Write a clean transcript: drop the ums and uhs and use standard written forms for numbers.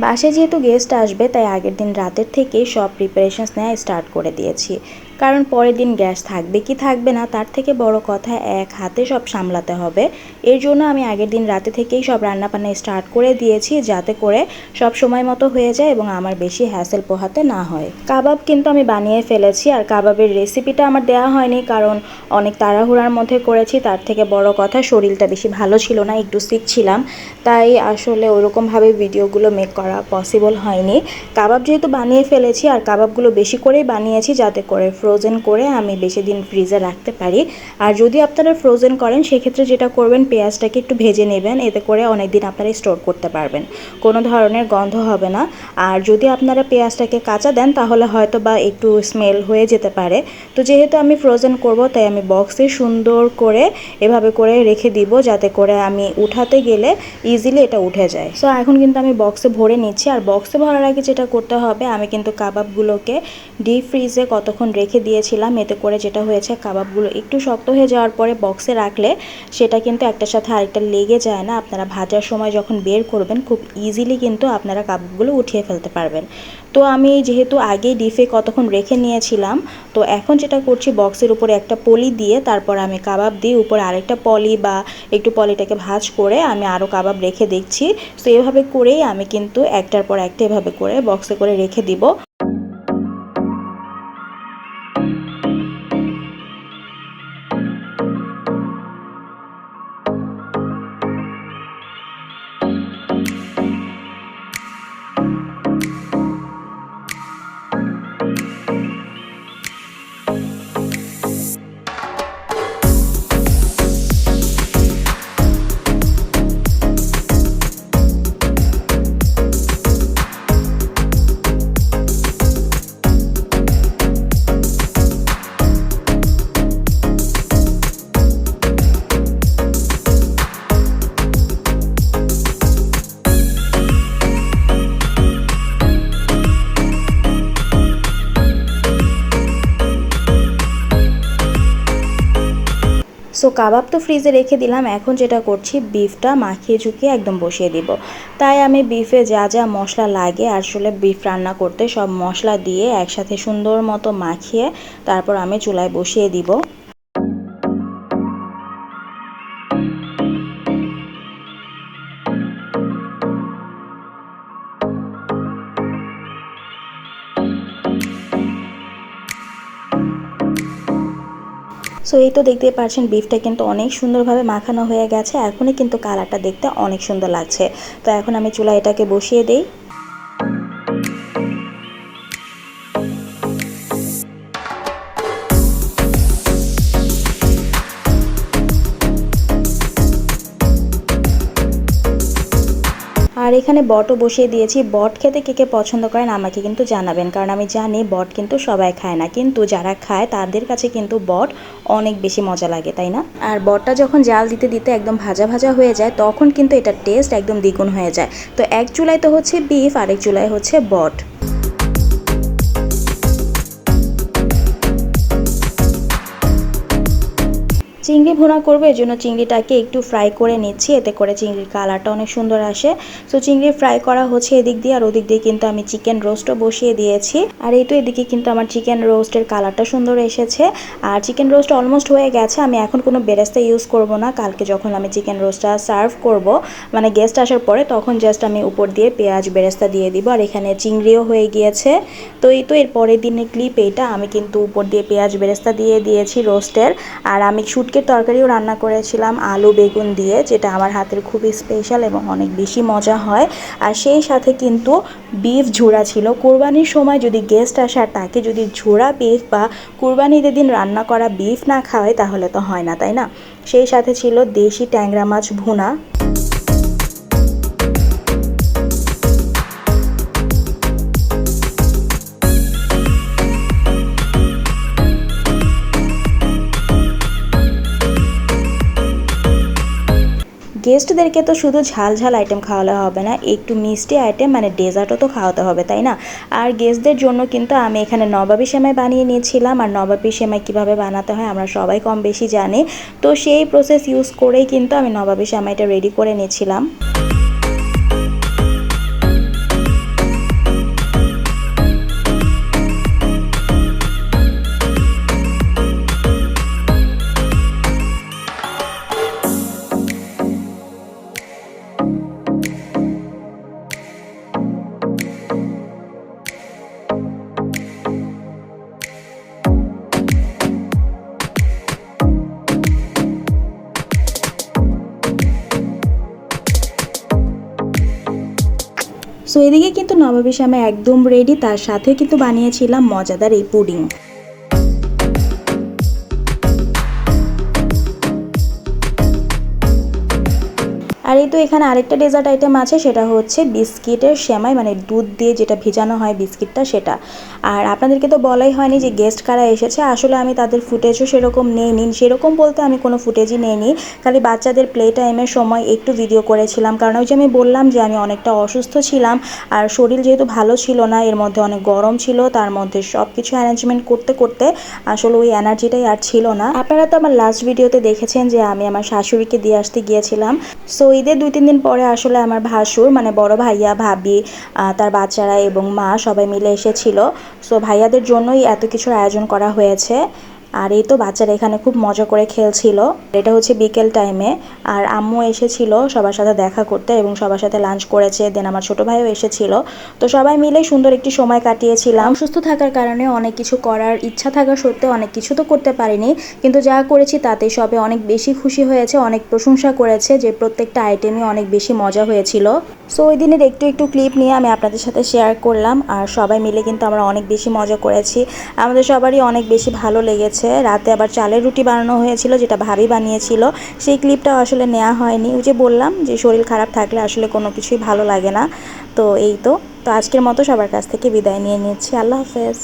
বাসায় যেহেতু গেস্ট আসবে তাই আগের দিন রাতের থেকেই সব প্রিপারেশনস নেওয়া স্টার্ট করে দিয়েছি, কারণ পরের দিন গ্যাস থাকবে কি থাকবে না তার থেকে বড় কথা এক হাতে সব সামলাতে হবে। এর জন্য আমি আগের দিন রাতে থেকেই সব রান্নাবান্না স্টার্ট করে দিয়েছি, যাতে করে সব সময় মতো হয়ে যায় এবং আমার বেশি হ্যাসেল পোহাতে না হয়। কাবাব কিন্তু আমি বানিয়ে ফেলেছি, আর কাবাবের রেসিপিটা আমার দেওয়া হয়নি কারণ অনেক তাড়াহুড়ার মধ্যে করেছি। তার থেকে বড় কথা শরীরটা বেশি ভালো ছিল না, একটু সিক ছিলাম, তাই আসলে ওরকমভাবে ভিডিওগুলো মেক করা পসিবল হয়নি। কাবাব যেহেতু বানিয়ে ফেলেছি, আর কাবাবগুলো বেশি করেই বানিয়েছি যাতে করে ফ্রোজেন করে আমি বেশি দিন ফ্রিজে রাখতে পারি। আর যদি আপনারা ফ্রোজেন করেন সেক্ষেত্রে যেটা করবেন, পেঁয়াজটাকে একটু ভেজে নেবেন, এতে করে অনেক দিন আপনারা স্টোর করতে পারবেন, কোনো ধরনের গন্ধ হবে না। আর যদি আপনারা পেঁয়াজটাকে কাঁচা দেন তাহলে হয়তো বা একটু স্মেল হয়ে যেতে পারে। তো যেহেতু আমি ফ্রোজেন করব তাই আমি বক্সে সুন্দর করে এভাবে করে রেখে দিব, যাতে করে আমি উঠাতে গেলে ইজিলি এটা উঠে যায়। সো এখন কিন্তু আমি বক্সে ভরে নিচ্ছি। আর বক্সে ভরার আগে যেটা করতে হবে, আমি কিন্তু কাবাবগুলোকে ডিপ ফ্রিজে কতক্ষণ রেখে দিয়েছিলাম, এতে করে যেটা হয়েছে কাবাবগুলো একটু শক্ত হয়ে যাওয়ার পরে বক্সে রাখলে সেটা কিন্তু একটার সাথে আরেকটা লেগে যায় না। আপনারা ভাজার সময় যখন বের করবেন খুব ইজিলি কিন্তু আপনারা কাবাবগুলো উঠিয়ে ফেলতে পারবেন। তো আমি যেহেতু আগেই ডিপে কতক্ষণ রেখে নিয়েছিলাম, তো এখন যেটা করছি, বক্সের উপরে একটা পলি দিয়ে তারপর আমি কাবাব দিয়ে উপরে আরেকটা পলি বা একটু পলিটাকে ভাঁজ করে আমি আরও কাবাব রেখে দেখছি। তো এভাবে করেই আমি কিন্তু একটার পর একটা এভাবে করে বক্সে করে রেখে দিব। সো কাবাব তো ফ্রিজে রেখে দিলাম, এখন যেটা করছি বিফটা মাখিয়ে ঝুঁকিয়ে একদম বসিয়ে দিব। তাই আমি বিফে যা যা মশলা লাগে আসলে বিফ রান্না করতে সব মশলা দিয়ে একসাথে সুন্দর মতো মাখিয়ে তারপর আমি চুলায় বসিয়ে দিব। সো এই তো দেখতেই পাচ্ছেন বিফটা কিন্তু অনেক সুন্দরভাবে মাখানো হয়ে গেছে, এখনই কিন্তু কালারটা দেখতে অনেক সুন্দর লাগছে। তো এখন আমি চুলায় এটাকে বসিয়ে দেই। আর এখানে বটও বসিয়ে দিয়েছি। বট খেতে কে কে পছন্দ করেন আমাকে কিন্তু জানাবেন, কারণ আমি জানি বট কিন্তু সবাই খায় না, কিন্তু যারা খায় তাদের কাছে কিন্তু বট অনেক বেশি মজা লাগে, তাই না? আর বটটা যখন জাল দিতে দিতে একদম ভাজা ভাজা হয়ে যায় তখন কিন্তু এটার টেস্ট একদম দ্বিগুণ হয়ে যায়। তো এক চুলায় তো হচ্ছে বিফ, আরেক চুলায় হচ্ছে বট। চিংড়ি ভুনা করবো, এর জন্য চিংড়িটাকে একটু ফ্রাই করে নিচ্ছি, এতে করে চিংড়ির কালারটা অনেক সুন্দর আসে। সো চিংড়ি ফ্রাই করা হচ্ছে এদিক দিয়ে, আর ওদিক দিয়ে কিন্তু আমি চিকেন রোস্টও বসিয়ে দিয়েছি। আর এই তো এদিকে কিন্তু আমার চিকেন রোস্টের কালারটা সুন্দর এসেছে। আর চিকেন রোস্ট অলমোস্ট হয়ে গেছে। আমি এখন কোনো বেরেস্তা ইউজ করব না, কালকে যখন আমি চিকেন রোস্টটা সার্ভ করব, মানে গেস্ট আসার পরে, তখন জাস্ট আমি উপর দিয়ে পেঁয়াজ বেরেস্তা দিয়ে দিব। আর এখানে চিংড়িও হয়ে গিয়েছে। তো এই তো এর পরের দিনের ক্লিপ এইটা, আমি কিন্তু উপর দিয়ে পেঁয়াজ বেরেস্তা দিয়ে দিয়েছি রোস্টের। আর আমি শুটকির তরকারিও রান্না করেছিলাম আলু বেগুন দিয়ে, যেটা আমার হাতের খুবই স্পেশাল এবং অনেক বেশি মজা হয়। আর সেই সাথে কিন্তু বিফ ঝুড়া ছিল। কোরবানির সময় যদি গেস্ট আসে আর তাকে যদি ঝুড়া বিফ বা কোরবানির দিন রান্না করা বিফ না খাওয়ায় তাহলে তো হয় না, তাই না? সেই সাথে ছিল দেশি ট্যাংরা মাছ ভুনা। গেস্টদেরকে তো শুধু ঝাল ঝাল আইটেম খাওয়ালে হবে না, একটু মিষ্টি আইটেম মানে ডেজার্টও তো খাওয়াতে হবে, তাই না? আর গেস্টদের জন্য কিন্তু আমি এখানে নবাবী সেমাই বানিয়ে নিয়েছিলাম। আর নবাবী সেমাই কীভাবে বানাতে হয় আমরা সবাই কম বেশি জানি, তো সেই প্রসেস ইউজ করেই কিন্তু আমি নবাবী সেমাইটা রেডি করে নিয়েছিলাম। সো এদিকে কিন্তু নবাবী শ্যামা একদম রেডি, তার সাথে কিন্তু বানিয়েছিলাম মজাদার এই পুডিং। আর এই তো এখানে আরেকটা ডেজার্ট আইটেম আছে, সেটা হচ্ছে বিস্কিটের সেমাই, মানে দুধ দিয়ে যেটা ভেজানো হয় বিস্কিটটা সেটা। আর আপনাদেরকে তো বলাই হয়নি যে গেস্ট কারা এসেছে, আসলে আমি তাদের ফুটেজও সেরকম নেইনি, সেরকম বলতে আমি কোনো ফুটেজই নেইনি, খালি বাচ্চাদের প্লে টাইমের সময় একটু ভিডিও করেছিলাম। কারণ ওই যে আমি বললাম যে আমি অনেকটা অসুস্থ ছিলাম, আর শরীর যেহেতু ভালো ছিল না, এর মধ্যে অনেক গরম ছিল, তার মধ্যে সব কিছু অ্যারেঞ্জমেন্ট করতে করতে আসলে ওই এনার্জিটাই আর ছিল না। আপনারা তো আমার লাস্ট ভিডিওতে দেখেছেন যে আমি আমার শাশুড়িকে দিয়ে আসতে গিয়েছিলাম। সো ঈদের 2-3 দিন পরে আসলে আমার ভাসুর, মানে বড় ভাইয়া, ভাবি, তার বাচ্চারা এবং মা সবাই মিলে এসেছিল। সো ভাইয়াদের জন্যই এত কিছুর আয়োজন করা হয়েছে। আর এই তো বাচ্চারা এখানে খুব মজা করে খেলছিল। এটা হচ্ছে বিকেল টাইমে, আর আম্মু এসেছিল সবার সাথে দেখা করতে এবং সবার সাথে লাঞ্চ করেছে। দেন আমার ছোট ভাইও এসেছিল। তো সবাই মিলে সুন্দর একটি সময় কাটিয়েছিলাম। অসুস্থ থাকার কারণে অনেক কিছু করার ইচ্ছা থাকা সত্ত্বেও অনেক কিছু তো করতে পারিনি, কিন্তু যা করেছি তাতে সবাই অনেক বেশি খুশি হয়েছে, অনেক প্রশংসা করেছে যে প্রত্যেকটা আইটেমই অনেক বেশি মজা হয়েছিল। সো ওই দিনের একটু একটু ক্লিপ নিয়ে আমি আপনাদের সাথে শেয়ার করলাম। আর সবাই মিলে কিন্তু আমরা অনেক বেশি মজা করেছি, আমাদের সবারই অনেক বেশি ভালো লেগেছে। রাতে আবার চালের রুটি বানানো হয়েছিল, যেটা ভাবি বানিয়েছিল, সেই ক্লিপটাও আসলে নেওয়া হয়নি। ওই যে বললাম যে শরীর খারাপ থাকলে আসলে কোনো কিছুই ভালো লাগে না। তো এই তো আজকের মতো সবার কাছ থেকে বিদায় নিয়ে নিচ্ছি। আল্লাহ হাফেজ।